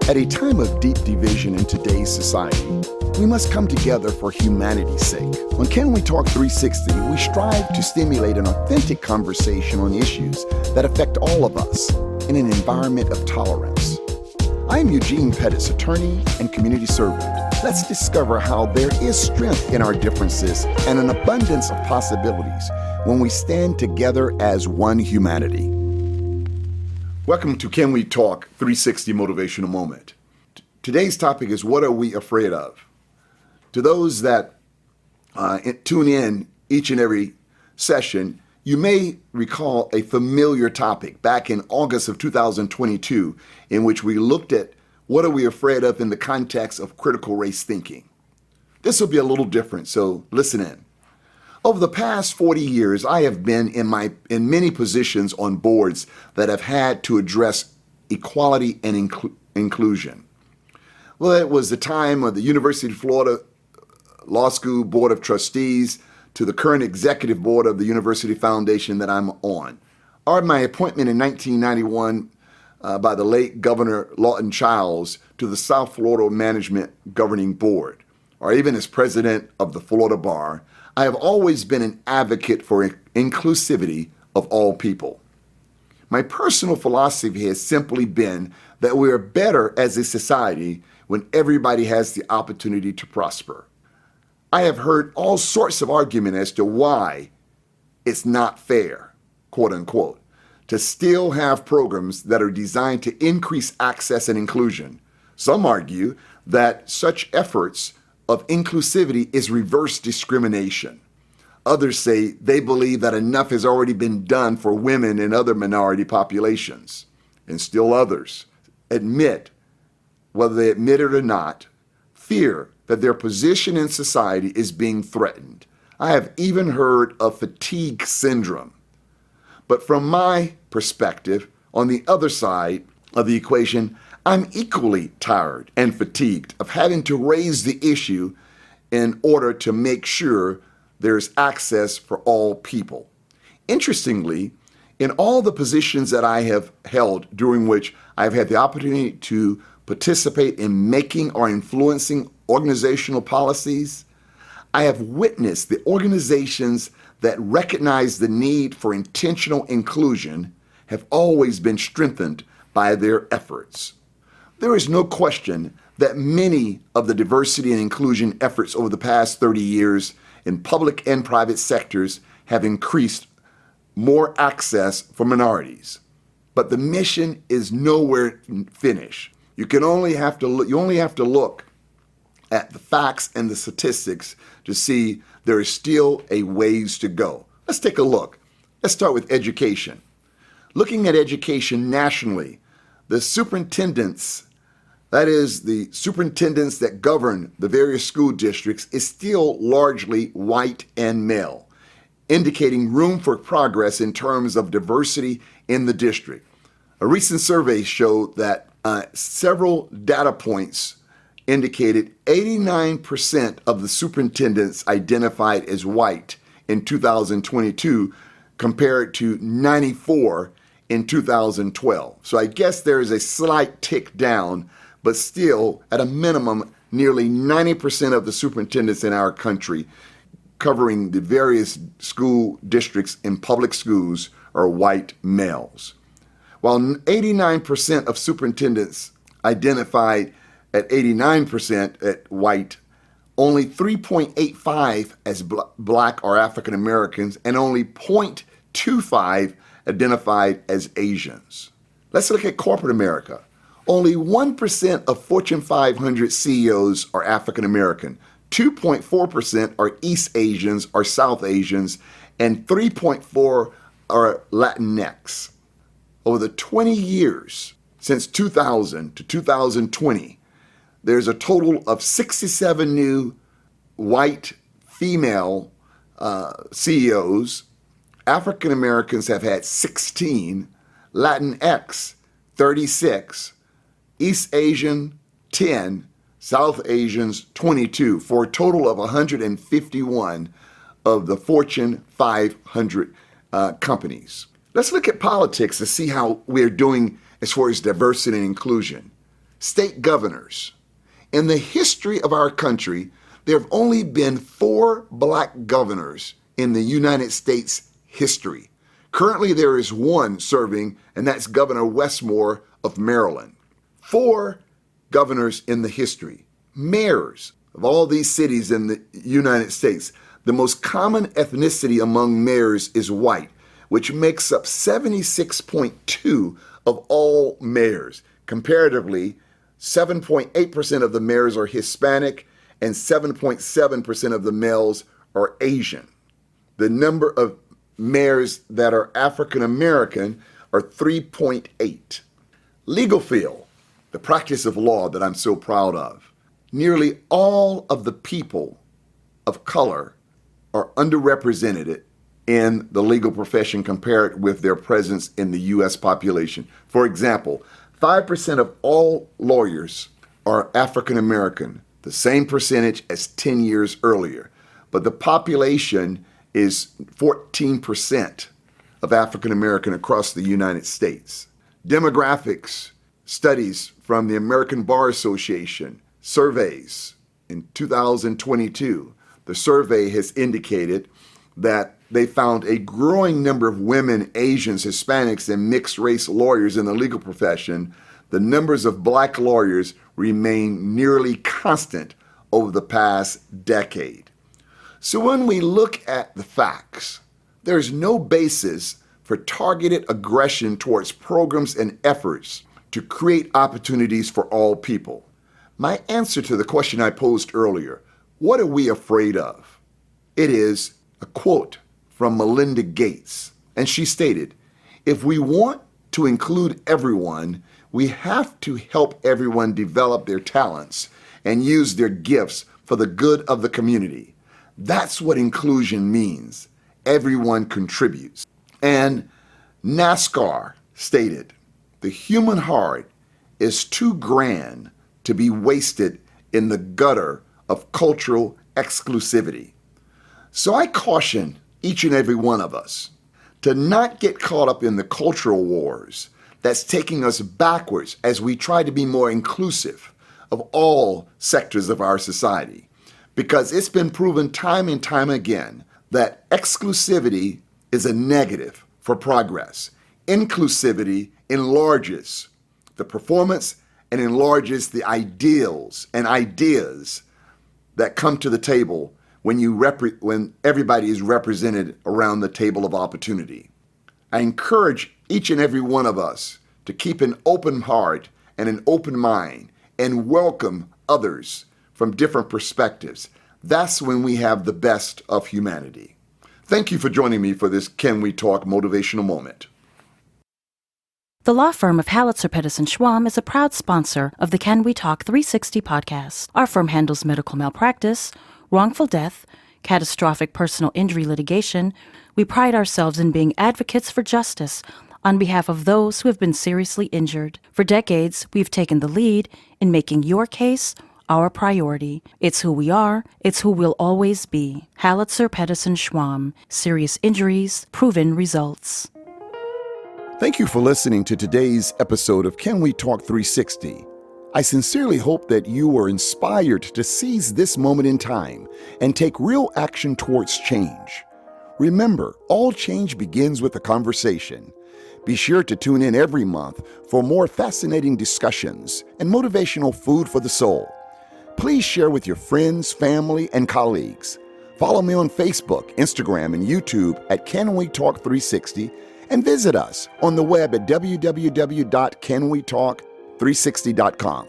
At a time of deep division in today's society, we must come together for humanity's sake. On Can We Talk 360, we strive to stimulate an authentic conversation on issues that affect all of us in an environment of tolerance. I am Eugene Pettis, attorney and community servant. Let's discover how there is strength in our differences and an abundance of possibilities when we stand together as one humanity. Welcome to Can We Talk 360 Motivational Moment. Today's topic is, what are we afraid of? To those that tune in each and every session, you may recall a familiar topic back in August of 2022 in which we looked at what are we afraid of in the context of critical race thinking. This will be a little different, so listen in. Over the past 40 years, I have been in many positions on boards that have had to address equality and inclusion. Well, it was the time of the University of Florida Law School Board of Trustees to the current executive board of the University Foundation that I'm on, or my appointment in 1991 by the late Governor Lawton Chiles to the South Florida Management Governing Board, or even as president of the Florida Bar. I have always been an advocate for inclusivity of all people. My personal philosophy has simply been that we are better as a society when everybody has the opportunity to prosper. I have heard all sorts of argument as to why it's not fair, quote unquote, to still have programs that are designed to increase access and inclusion. Some argue that such efforts of inclusivity is reverse discrimination. Others say they believe that enough has already been done for women and other minority populations. And still others admit, whether they admit it or not, fear that their position in society is being threatened. I have even heard of fatigue syndrome. But from my perspective, on the other side of the equation, I'm equally tired and fatigued of having to raise the issue in order to make sure there's access for all people. Interestingly, in all the positions that I have held during which I've had the opportunity to participate in making or influencing organizational policies, I have witnessed the organizations that recognize the need for intentional inclusion have always been strengthened by their efforts. There is no question that many of the diversity and inclusion efforts over the past 30 years in public and private sectors have increased more access for minorities. But the mission is nowhere finished. You only have to look at the facts and the statistics to see there is still a ways to go. Let's take a look. Let's start with education. Looking at education nationally, the superintendents, that is, the superintendents that govern the various school districts, is still largely white and male, indicating room for progress in terms of diversity in the district. A recent survey showed that several data points indicated 89% of the superintendents identified as white in 2022 compared to 94 in 2012. So I guess there is a slight tick down, but still, at a minimum, nearly 90% of the superintendents in our country covering the various school districts in public schools are white males. While 89% of superintendents identified at 89% at white, only 3.85 as black or African Americans, and only 0.25 identified as Asians. Let's look at corporate America. Only 1% of Fortune 500 CEOs are African American, 2.4% are East Asians or South Asians, and 3.4% are Latinx. Over the 20 years since 2000 to 2020, there's a total of 67 new white female CEOs. African Americans have had 16, Latinx 36, East Asian 10, South Asians 22, for a total of 151 of the Fortune 500 companies. Let's look at politics to see how we're doing as far as diversity and inclusion. State governors. In the history of our country, there have only been 4 black governors in the United States history. Currently, there is one serving, and that's Governor Westmore of Maryland. 4 governors in the history. Mayors of all these cities in the United States. The most common ethnicity among mayors is white, which makes up 76.2% of all mayors. Comparatively, 7.8% of the mayors are Hispanic and 7.7% of the males are Asian. The number of mayors that are African American are 3.8. Legal field, the practice of law that I'm so proud of. Nearly all of the people of color are underrepresented in the legal profession compared with their presence in the U.S. population. For example, 5% of all lawyers are African American, the same percentage as 10 years earlier. But the population is 14% of African American across the United States. Demographics, studies from the American Bar Association, surveys in 2022, the survey has indicated that they found a growing number of women, Asians, Hispanics, and mixed-race lawyers in the legal profession. The numbers of black lawyers remain nearly constant over the past decade. So when we look at the facts, there's no basis for targeted aggression towards programs and efforts to create opportunities for all people. My answer to the question I posed earlier, what are we afraid of? It is a quote from Melinda Gates, and she stated, "If we want to include everyone, we have to help everyone develop their talents and use their gifts for the good of the community. That's what inclusion means. Everyone contributes." And NASCAR stated, "The human heart is too grand to be wasted in the gutter of cultural exclusivity." So I caution each and every one of us to not get caught up in the cultural wars that's taking us backwards as we try to be more inclusive of all sectors of our society. Because it's been proven time and time again that exclusivity is a negative for progress. Inclusivity enlarges the performance and enlarges the ideals and ideas that come to the table when everybody is represented around the table of opportunity. I encourage each and every one of us to keep an open heart and an open mind and welcome others from different perspectives. That's when we have the best of humanity. Thank you for joining me for this Can We Talk motivational moment. The law firm of Halitzer, Pettis & Schwam is a proud sponsor of the Can We Talk 360 podcast. Our firm handles medical malpractice, wrongful death, catastrophic personal injury litigation. We pride ourselves in being advocates for justice on behalf of those who have been seriously injured. For decades, we've taken the lead in making your case our priority. It's who we are. It's who we'll always be. Halitzer, Pettis & Schwam. Serious injuries, proven results. Thank you for listening to today's episode of Can We Talk 360. I sincerely hope that you were inspired to seize this moment in time and take real action towards change. Remember, all change begins with a conversation. Be sure to tune in every month for more fascinating discussions and motivational food for the soul. Please share with your friends, family, and colleagues. Follow me on Facebook, Instagram, and YouTube at Can We Talk 360, and visit us on the web at www.canwetalk360.com.